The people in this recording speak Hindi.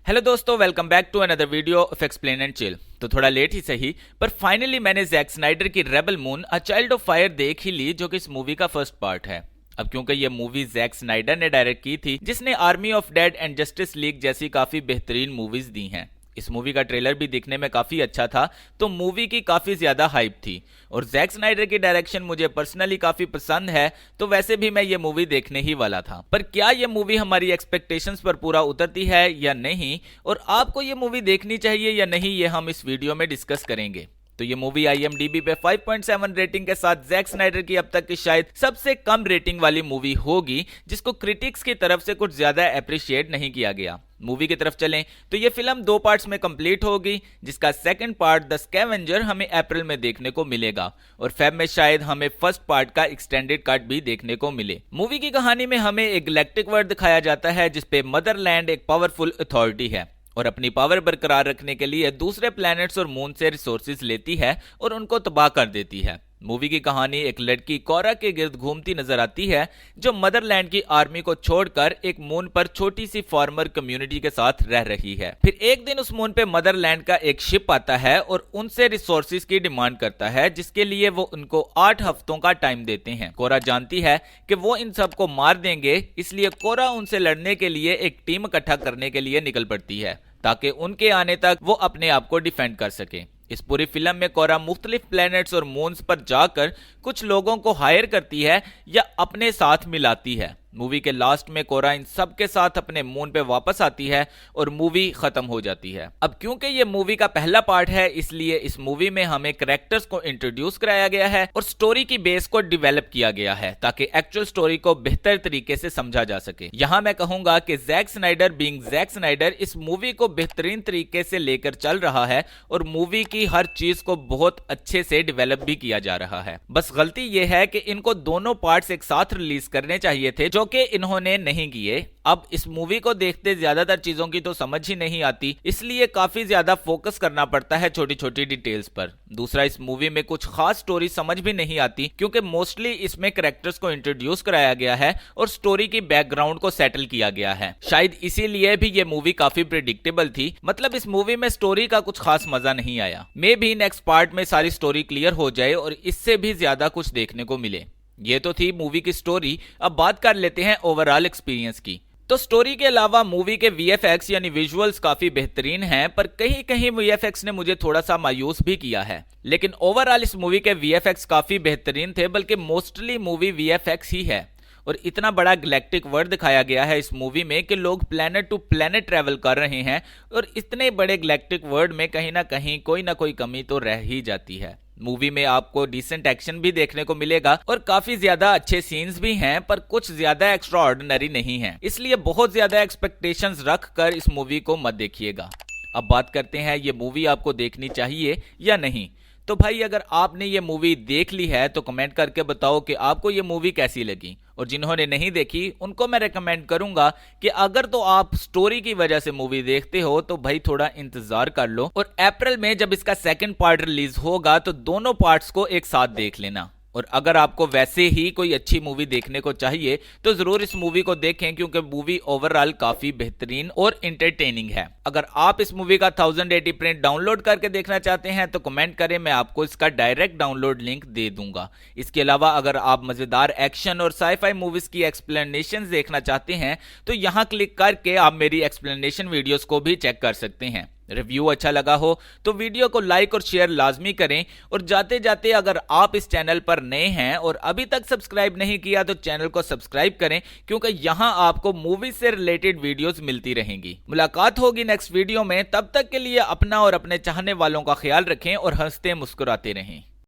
हेलो दोस्तों, welcome back to another video of explain and chill. तो थोड़ा लेट ही सही, पर फाइनली मैंने जैक स्नाइडर की Rebel Moon a Child of Fire देख ही ली, जो कि इस मूवी का फर्स्ट पार्ट है। अब क्योंकि ये मूवी जैक स्नाइडर ने डायरेक्ट की थी, जिसने army of dead and justice league जैसी काफी बेहतरीन मूवीज दी हैं। इस मूवी का ट्रेलर भी दिखने में काफी अच्छा था, तो मूवी की काफी ज्यादा हाइप थी। और जैक स्नाइडर की डायरेक्शन मुझे पर्सनली काफी पसंद है, तो वैसे भी मैं ये मूवी देखने ही वाला था। पर क्या ये मूवी हमारी एक्सपेक्टेशंस पर पूरा उतरती है या नहीं, और आपको ये मूवी देखनी चाहिए या नहीं, ये हम इस वीडियो में डिस्कस करेंगे। तो ये मूवी IMDb पे 5.7 रेटिंग के साथ जैक स्नाइडर की अब तक की शायद सबसे कम रेटिंग वाली मूवी होगी, जिसको क्रिटिक्स की तरफ से कुछ ज्यादा अप्रिशिएट नहीं किया गया। मूवी की तरफ चलें तो ये फिल्म 2 पार्ट्स में कंप्लीट होगी, जिसका सेकंड पार्ट द स्कैवेंजर हमें अप्रैल में देखने को मिलेगा, और फेब में शायद हमें फर्स्ट पार्ट का एक्सटेंडेड कट भी देखने को मिले। मूवी की कहानी में हमें एक गैलेक्टिक वर्ल्ड दिखाया जाता है, जिसपे मदरलैंड एक पावरफुल अथॉरिटी है और अपनी पावर बरकरार रखने के लिए दूसरे प्लैनेट्स और मून से रिसोर्सेज लेती है और उनको तबाह कर देती है। मूवी की कहानी एक लड़की कोरा के गिर्द घूमती नजर आती है, जो मदरलैंड की आर्मी को छोड़कर एक मून पर छोटी सी फार्मर कम्युनिटी के साथ रह रही है। फिर एक दिन उस मून पे मदरलैंड का एक शिप आता है और उनसे रिसोर्सेज की डिमांड करता है, जिसके लिए वो उनको 8 हफ्तों का टाइम देते हैं। कोरा जानती है कि वो इन सबको मार देंगे, इसलिए कोरा उनसे लड़ने के लिए एक टीम इकट्ठा करने के लिए निकल पड़ती है, ताकि उनके आने तक वो अपने आप को डिफेंड कर सके। इस पूरी फिल्म में कोरा मुख्तलिफ प्लैनेट्स और मून्स पर जाकर कुछ लोगों को हायर करती है या अपने साथ मिलाती है। मूवी के लास्ट में कोरा इन सब के साथ अपने मून पे वापस आती है और मूवी खत्म हो जाती है। अब क्योंकि ये मूवी का पहला पार्ट है, इसलिए इस मूवी में हमें कैरेक्टर्स को इंट्रोड्यूस कराया गया है और स्टोरी की बेस को डेवलप किया गया है, ताकि एक्चुअल स्टोरी को बेहतर तरीके से समझा जा सके। यहाँ मैं कहूंगा कि Zack Snyder being Zack Snyder इस मूवी को बेहतरीन तरीके से लेकर चल रहा है और मूवी की हर चीज को बहुत अच्छे से डेवलप भी किया जा रहा है। बस गलती यह है कि इनको दोनों पार्ट्स एक साथ रिलीज करने चाहिए थे, जो कि इन्होंने नहीं किए। अब इस मूवी को देखते ज्यादातर चीजों की तो समझ ही नहीं आती, इसलिए काफी ज्यादा फोकस करना पड़ता है छोटी छोटी डिटेल्स पर। दूसरा, इस मूवी में कुछ खास स्टोरी समझ भी नहीं आती, क्योंकि मोस्टली इसमें कैरेक्टर्स को इंट्रोड्यूस कराया गया है और स्टोरी की बैकग्राउंड को सेटल किया गया है। शायद इसीलिए भी ये मूवी काफी प्रिडिक्टेबल थी, मतलब इस मूवी में स्टोरी का कुछ खास मजा नहीं आया। मे भी नेक्स्ट पार्ट में सारी स्टोरी क्लियर हो जाए और इससे भी ज्यादा कुछ देखने को मिले। ये तो थी मूवी की स्टोरी। अब बात कर लेते हैं ओवरऑल एक्सपीरियंस की। तो स्टोरी के अलावा मूवी के VFX यानी विजुअल्स काफी बेहतरीन हैं, पर कहीं कहीं VFX ने मुझे थोड़ा सा मायूस भी किया है। लेकिन ओवरऑल इस मूवी के VFX काफी बेहतरीन थे, बल्कि मोस्टली मूवी VFX ही है। और इतना बड़ा गैलेक्टिक वर्ल्ड दिखाया गया है इस मूवी में कि लोग प्लेनेट टू प्लेनेट ट्रेवल कर रहे हैं, और इतने बड़े गैलेक्टिक वर्ल्ड में कहीं ना कोई कमी तो रह ही जाती है। मूवी में आपको डिसेंट एक्शन भी देखने को मिलेगा और काफी ज्यादा अच्छे सीन्स भी हैं, पर कुछ ज्यादा एक्स्ट्रा ऑर्डिनरी नहीं है, इसलिए बहुत ज्यादा एक्सपेक्टेशंस रख कर इस मूवी को मत देखिएगा। अब बात करते हैं ये मूवी आपको देखनी चाहिए या नहीं। तो भाई, अगर आपने ये मूवी देख ली है तो कमेंट करके बताओ कि आपको ये मूवी कैसी लगी, और जिन्होंने नहीं देखी उनको मैं रेकमेंड करूंगा कि अगर तो आप स्टोरी की वजह से मूवी देखते हो तो भाई थोड़ा इंतजार कर लो, और अप्रैल में जब इसका सेकंड पार्ट रिलीज होगा तो दोनों पार्ट्स को एक साथ देख लेना। और अगर आपको वैसे ही कोई अच्छी मूवी देखने को चाहिए तो जरूर इस मूवी को देखें, क्योंकि मूवी ओवरऑल काफी बेहतरीन और एंटरटेनिंग है। अगर आप इस मूवी का 1080 प्रिंट डाउनलोड करके देखना चाहते हैं तो कमेंट करें, मैं आपको इसका डायरेक्ट डाउनलोड लिंक दे दूंगा। इसके अलावा अगर आप मजेदार एक्शन और साईफाई मूवीज की एक्सप्लेनेशन देखना चाहते हैं तो यहां क्लिक करके आप मेरी एक्सप्लेनेशन वीडियोस को भी चेक कर सकते हैं। रिव्यू अच्छा लगा हो तो वीडियो को लाइक और शेयर लाजमी करें, और जाते जाते अगर आप इस चैनल पर नए हैं और अभी तक सब्सक्राइब नहीं किया तो चैनल को सब्सक्राइब करें, क्योंकि यहां आपको मूवी से रिलेटेड वीडियोस मिलती रहेंगी। मुलाकात होगी नेक्स्ट वीडियो में, तब तक के लिए अपना और अपने चाहने वालों का ख्याल रखें और हंसते मुस्कुराते रहें।